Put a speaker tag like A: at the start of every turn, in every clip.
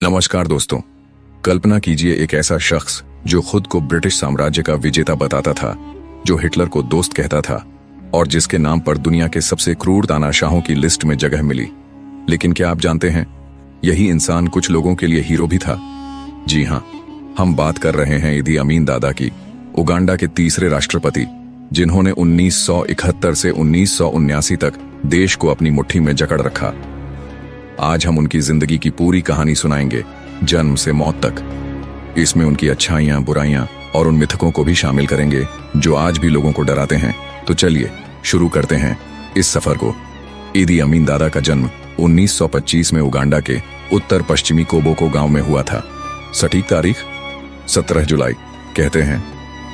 A: नमस्कार दोस्तों। कल्पना कीजिए एक ऐसा शख्स जो खुद को ब्रिटिश साम्राज्य का विजेता बताता था, जो हिटलर को दोस्त कहता था और जिसके नाम पर दुनिया के सबसे क्रूर तानाशाहों की लिस्ट में जगह मिली। लेकिन क्या आप जानते हैं, यही इंसान कुछ लोगों के लिए हीरो भी था। जी हाँ, हम बात कर रहे हैं इदी अमीन दादा की, उगांडा के तीसरे राष्ट्रपति, जिन्होंने 1971 से 1979 तक देश को अपनी मुट्ठी में जकड़ रखा। आज हम उनकी जिंदगी की पूरी कहानी सुनाएंगे, जन्म से मौत तक। इसमें उनकी अच्छाइयां, बुराइयां और उन मिथकों को भी शामिल करेंगे जो आज भी लोगों को डराते हैं। तो चलिए शुरू करते हैं इस सफर को। इदी अमीन दादा का जन्म 1925 में उगांडा के उत्तर पश्चिमी कोबोको गांव में हुआ था। सटीक तारीख 17 जुलाई कहते हैं,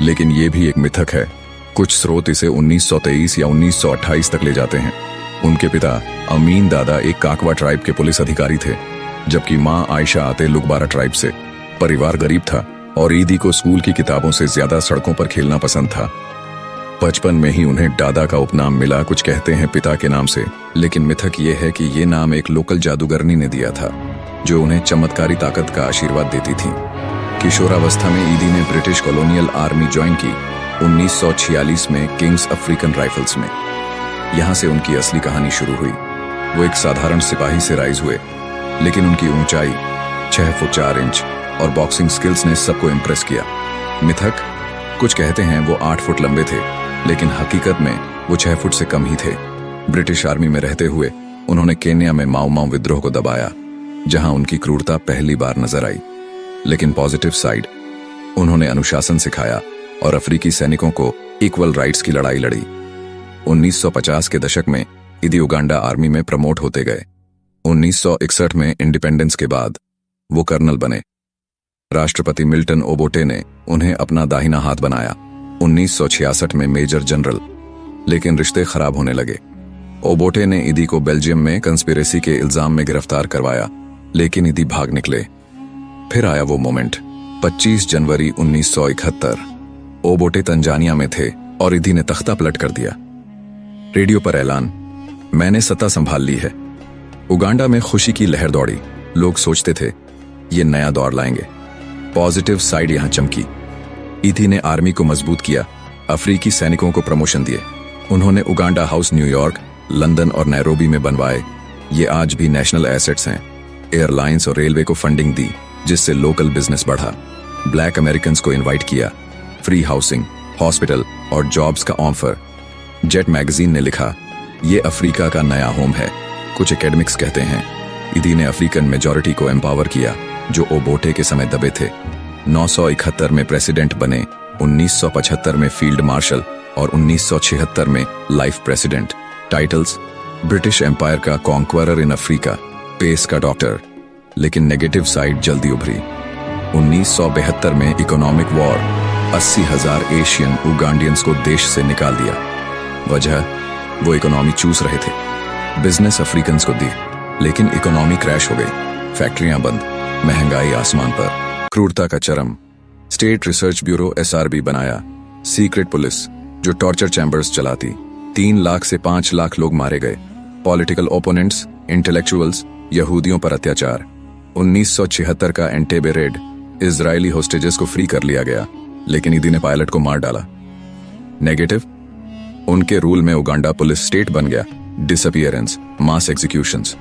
A: लेकिन ये भी एक मिथक है। कुछ स्रोत इसे 1923 या 1928 तक ले जाते हैं। उनके पिता अमीन दादा एक काकवा ट्राइब के पुलिस अधिकारी थे, जबकि मां आयशा आते लुकबारा ट्राइब से। परिवार गरीब था और ईदी को स्कूल की किताबों से ज्यादा सड़कों पर खेलना पसंद था। बचपन में ही उन्हें दादा का उपनाम मिला, कुछ कहते हैं पिता के नाम से, लेकिन मिथक ये है कि ये नाम एक लोकल जादूगरनी ने दिया था, जो उन्हें चमत्कारी ताकत का आशीर्वाद देती थी। किशोरावस्था में ईदी ने ब्रिटिश कॉलोनियल आर्मी ज्वाइन की 1946 में किंग्स अफ्रीकन राइफल्स में। यहां से उनकी असली कहानी शुरू हुई। वो एक साधारण सिपाही से राइज हुए, लेकिन उनकी ऊंचाई 6 फुट 4 इंच और बॉक्सिंग स्किल्स ने सबको इम्प्रेस किया। मिथक कुछ कहते हैं वो 8 फुट लंबे थे, लेकिन हकीकत में वो 6 फुट से कम ही थे। ब्रिटिश आर्मी में रहते हुए उन्होंने केन्या में माओ माओ विद्रोह को दबाया, जहां उनकी क्रूरता पहली बार नजर आई। लेकिन पॉजिटिव साइड, उन्होंने अनुशासन सिखाया और अफ्रीकी सैनिकों को इक्वल राइट्स की लड़ाई लड़ी। 1950 के दशक में इदी उगांडा आर्मी में प्रमोट होते गए। 1961 में इंडिपेंडेंस के बाद वो कर्नल बने। राष्ट्रपति मिल्टन ओबोटे ने उन्हें अपना दाहिना हाथ बनाया। 1966 में मेजर जनरल, लेकिन रिश्ते खराब होने लगे। ओबोटे ने इदी को बेल्जियम में कंस्पिरेसी के इल्जाम में गिरफ्तार करवाया, लेकिन इदी भाग निकले। फिर आया वो मोमेंट, 25 जनवरी 1971। ओबोटे तंजानिया में थे और इदी ने तख्ता पलट कर दिया। रेडियो पर ऐलान, मैंने सत्ता संभाल ली है। उगांडा में खुशी की लहर दौड़ी। लोग सोचते थे ये नया दौर लाएंगे। पॉजिटिव साइड यहां चमकी। इदी ने आर्मी को मजबूत किया, अफ्रीकी सैनिकों को प्रमोशन दिए। उन्होंने उगांडा हाउस न्यूयॉर्क, लंदन और नैरोबी में बनवाए। ये आज भी नेशनल एसेट्स हैं। एयरलाइंस और रेलवे को फंडिंग दी, जिससे लोकल बिजनेस बढ़ा। ब्लैक अमेरिकन को इन्वाइट किया। फ्री हाउसिंग, हॉस्पिटल और जॉब्स का ऑफर। जेट मैगजीन ने लिखा, ये अफ्रीका का नया होम है। कुछ एकेडमिक्स कहते हैं इदी ने अफ्रीकन मेजॉरिटी को एम्पावर किया, जो ओबोटे के समय दबे थे। 971 में प्रेसिडेंट बने, 1975 में फील्ड मार्शल और 1976 में life president. Titles, British empire का कॉन्क्वरर इन अफ्रीका, पेस का डॉक्टर। लेकिन नेगेटिव साइड जल्दी उभरी। 1972 में इकोनॉमिक वॉर, 80,000 एशियन उगांडियंस को देश से निकाल दिया। वजह, वो इकोनॉमी चूस रहे थे। बिजनेस अफ्रीकन्स को दी, लेकिन इकोनॉमी क्रैश हो गई। फैक्ट्रियां बंद, महंगाई आसमान पर, क्रूरता का चरम। स्टेट रिसर्च ब्यूरो SRB बनाया। सीक्रेट पुलिस जो टॉर्चर चैम्बर्स चलाती। 3 लाख से 5 लाख लोग मारे गए। पॉलिटिकल ओपोनेंट्स, इंटेलेक्चुअल्स, यहूदियों पर अत्याचार। 1976 का एंटेबे रेड, इजरायली होस्टेजेस को फ्री कर लिया गया, लेकिन इदी ने पायलट को मार डाला। नेगेटिव, उनके रूल में उगांडा पुलिस स्टेट बन गया। डिसअपीयरेंस, मास एग्जीक्यूशंस।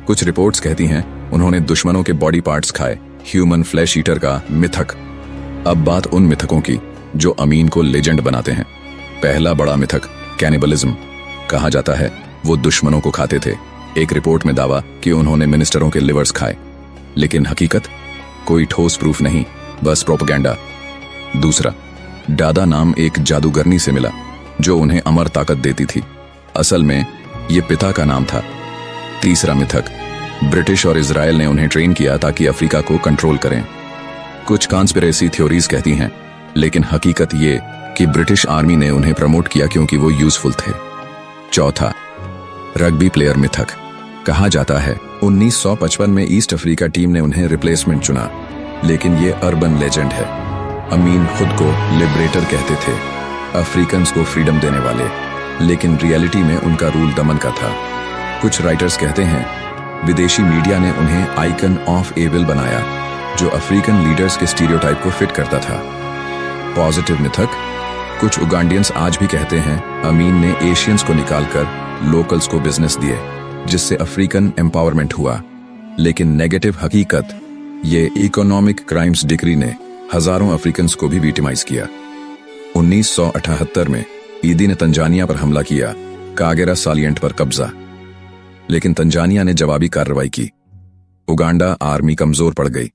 A: कुछ रिपोर्ट्स कहती हैं उन्होंने दुश्मनों के बॉडी पार्ट्स खाए। ह्यूमन फ्लैश ईटर का मिथक। अब बात उन मिथकों की जो अमीन को लेजेंड बनाते हैं। पहला बड़ा मिथक, कैनिबलिज्म। कहा जाता है वो दुश्मनों को खाते थे। एक रिपोर्ट में दावा कि उन्होंने मिनिस्टरों के लिवर्स खाए, लेकिन हकीकत कोई ठोस प्रूफ नहीं, बस प्रोपेगेंडा। दूसरा, दादा नाम एक जादूगरनी से मिला, जो उन्हें अमर ताकत देती थी। असल में ये पिता का नाम था। तीसरा मिथक, ब्रिटिश और इजराइल ने उन्हें ट्रेन किया ताकि अफ्रीका को कंट्रोल करें। कुछ कॉन्स्पिरेसी थ्योरीज कहती हैं, लेकिन हकीकत ये कि ब्रिटिश आर्मी ने उन्हें प्रमोट किया क्योंकि वो यूजफुल थे। चौथा, रग्बी प्लेयर मिथक। कहा जाता है 1955 में ईस्ट अफ्रीका टीम ने उन्हें रिप्लेसमेंट चुना, लेकिन ये अर्बन लेजेंड है। अमीन खुद को लिबरेटर कहते थे, अफ्रीकन्स को फ्रीडम देने वाले, लेकिन रियलिटी में उनका रूल दमन का था। कुछ राइटर्स कहते हैं विदेशी मीडिया ने उन्हें आइकन ऑफ एविल बनाया, जो अफ्रीकन लीडर्स के स्टीरियोटाइप को फिट करता था। पॉजिटिव मिथक। कुछ उगांडियंस आज भी कहते हैं अमीन ने एशियंस को निकालकर लोकल्स को बिजनेस दिए, जिससे अफ्रीकन एम्पावरमेंट हुआ। लेकिन नेगेटिव हकीकत, ये इकोनॉमिक क्राइम्स डिक्री ने हजारों अफ्रीकन्स को भी विक्टिमाइज किया। 1978 में ईदी ने तंजानिया पर हमला किया, कागेरा सालिएंट पर कब्जा। लेकिन तंजानिया ने जवाबी कार्रवाई की। उगांडा आर्मी कमजोर पड़ गई।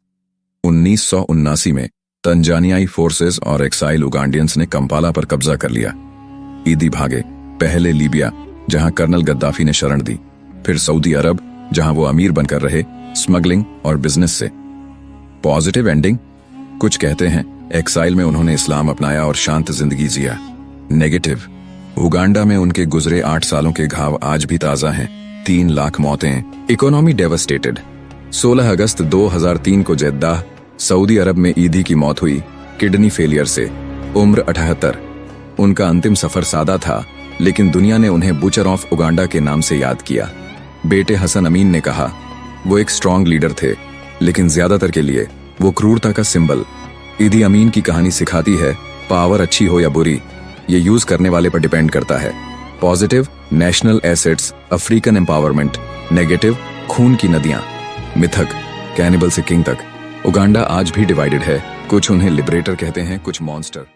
A: 1979 में तंजानियाई फोर्सेस और एक्साइल उगांडियंस ने कंपाला पर कब्जा कर लिया। ईदी भागे, पहले लीबिया, जहां कर्नल गद्दाफी ने शरण दी, फिर सऊदी अरब, जहां वो अमीर बनकर रहे स्मगलिंग और बिजनेस से। Positive ending. कुछ कहते हैं एक्साइल में उन्होंने इस्लाम अपनाया और शांत जिंदगी जिया। नेगेटिव। उगांडा में उनके गुजरे 8 सालों के घाव आज भी ताजा हैं। 3 लाख मौतें, इकोनॉमी डेवस्टेटेड। 16 अगस्त 2003 को जेद्दाह, सऊदी अरब में ईदी की मौत हुई किडनी फेलियर से, उम्र 78। उनका अंतिम सफर सादा था, लेकिन दुनिया ने उन्हें बुचर ऑफ उगांडा के नाम से याद किया। बेटे हसन अमीन ने कहा, वो एक स्ट्रॉन्ग लीडर थे, लेकिन ज्यादातर के लिए वो क्रूरता का सिंबल। ईदी अमीन की कहानी सिखाती है, पावर अच्छी हो या बुरी, ये यूज करने वाले पर डिपेंड करता है। Positive, national assets, African empowerment. Negative, खून की नदियां। मिथक, कैनिबल से किंग तक। उगांडा आज भी डिवाइडेड है। कुछ उन्हें लिबरेटर कहते हैं, कुछ मॉन्स्टर।